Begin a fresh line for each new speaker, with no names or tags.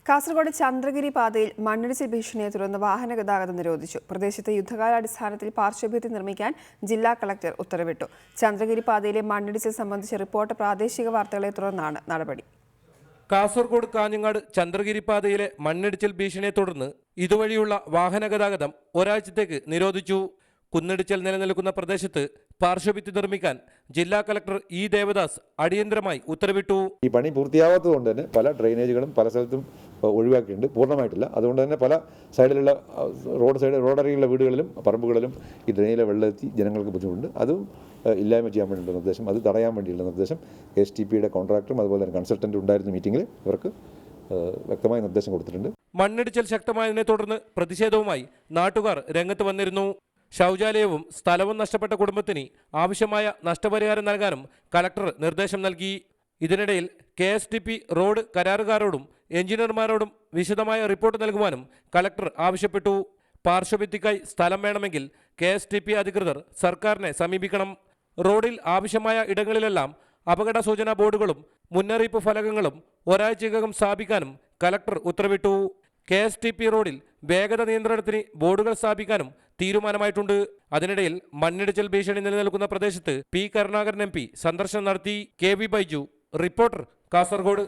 കാസർഗോഡ് ചന്ദ്രഗിരി പാതയിൽ മണ്ണിടിച്ചിൽ ഭീഷണിയെ തുടർന്ന് വാഹന ഗതാഗതം നിരോധിച്ചു. പ്രദേശത്ത് യുദ്ധകാലാടിസ്ഥാനത്തിൽ പാർശ്വഭിത്തി നിർമ്മിക്കാൻ ജില്ലാ കളക്ടർ ഉത്തരവിട്ടു. ചന്ദ്രഗിരി പാതയിലെ മണ്ണിടിച്ചിൽ സംബന്ധിച്ച റിപ്പോർട്ട് പ്രാദേശിക വാർത്തകളെ തുടർന്നാണ് നടപടി.
കാസർഗോഡ് കാഞ്ഞങ്ങാട് ചന്ദ്രഗിരി പാതയിലെ മണ്ണിടിച്ചിൽ ഭീഷണിയെ തുടർന്ന് ഇതുവഴിയുള്ള വാഹന ഗതാഗതം ഒരാഴ്ചത്തേക്ക് നിരോധിച്ചു. കുന്നിടിച്ചിൽ നിലനിൽക്കുന്ന പ്രദേശത്ത് പാർശ്വഭിത്തി നിർമ്മിക്കാൻ ജില്ലാ കളക്ടർ ഇ ദേവദാസ് അടിയന്തരമായി ഉത്തരവിട്ടു.
ഈ പണി പൂർത്തിയാവാത്തതുകൊണ്ട് തന്നെ പല ഡ്രെയിനേജുകളും പല സ്ഥലത്തും ഒഴിവാക്കിയിട്ടുണ്ട്, പൂർണ്ണമായിട്ടില്ല. അതുകൊണ്ട് തന്നെ പല സൈഡിലുള്ള റോഡരികിലുള്ള വീടുകളിലും പറമ്പുകളിലും ഈ ഡ്രെയിനിലെ വെള്ളമെത്തി ജനങ്ങൾക്ക് ബുദ്ധിമുട്ടുണ്ട്. അതും ഇല്ലായ്മ ചെയ്യാൻ വേണ്ടിയുള്ള നിർദ്ദേശം, അത് തടയാൻ വേണ്ടിയുള്ള നിർദ്ദേശം STPയുടെ കോൺട്രാക്ടറും അതുപോലെ തന്നെ കൺസൾട്ടൻ്റ് ഉണ്ടായിരുന്ന മീറ്റിംഗിൽ ഇവർക്ക് വ്യക്തമായ നിർദ്ദേശം കൊടുത്തിട്ടുണ്ട്.
മണ്ണിടിച്ചിൽ ശക്തമായതിനെ തുടർന്ന് പ്രതിഷേധവുമായി നാട്ടുകാർ രംഗത്ത് വന്നിരുന്നു. ശൗചാലയവും സ്ഥലവും നഷ്ടപ്പെട്ട കുടുംബത്തിന് ആവശ്യമായ നഷ്ടപരിഹാരം നൽകാനും കളക്ടർ നിർദ്ദേശം നൽകി. ഇതിനിടയിൽ KSTP റോഡ് കരാറുകാരോടും എഞ്ചിനീയർമാരോടും വിശദമായ റിപ്പോർട്ട് നൽകുവാനും കളക്ടർ ആവശ്യപ്പെട്ടു. പാർശ്വഭിത്തിക്കായി സ്ഥലം വേണമെങ്കിൽ KSTP അധികൃതർ സർക്കാരിനെ സമീപിക്കണം. റോഡിൽ ആവശ്യമായ ഇടങ്ങളിലെല്ലാം അപകട സൂചനാ ബോർഡുകളും മുന്നറിയിപ്പ് ഫലകങ്ങളും ഒരാഴ്ചയ്ക്കകം സ്ഥാപിക്കാനും കളക്ടർ ഉത്തരവിട്ടു. KSTP റോഡിൽ വേഗത നിയന്ത്രണത്തിന് ബോർഡുകൾ സ്ഥാപിക്കാനും തീരുമാനമായിട്ടുണ്ട്. അതിനിടയിൽ മണ്ണിടിച്ചിൽ ഭീഷണി നിലനിൽക്കുന്ന പ്രദേശത്ത് P. കരുണാകരൻ MP സന്ദർശനം നടത്തി. KV Baiju, reporter, Kasaragod.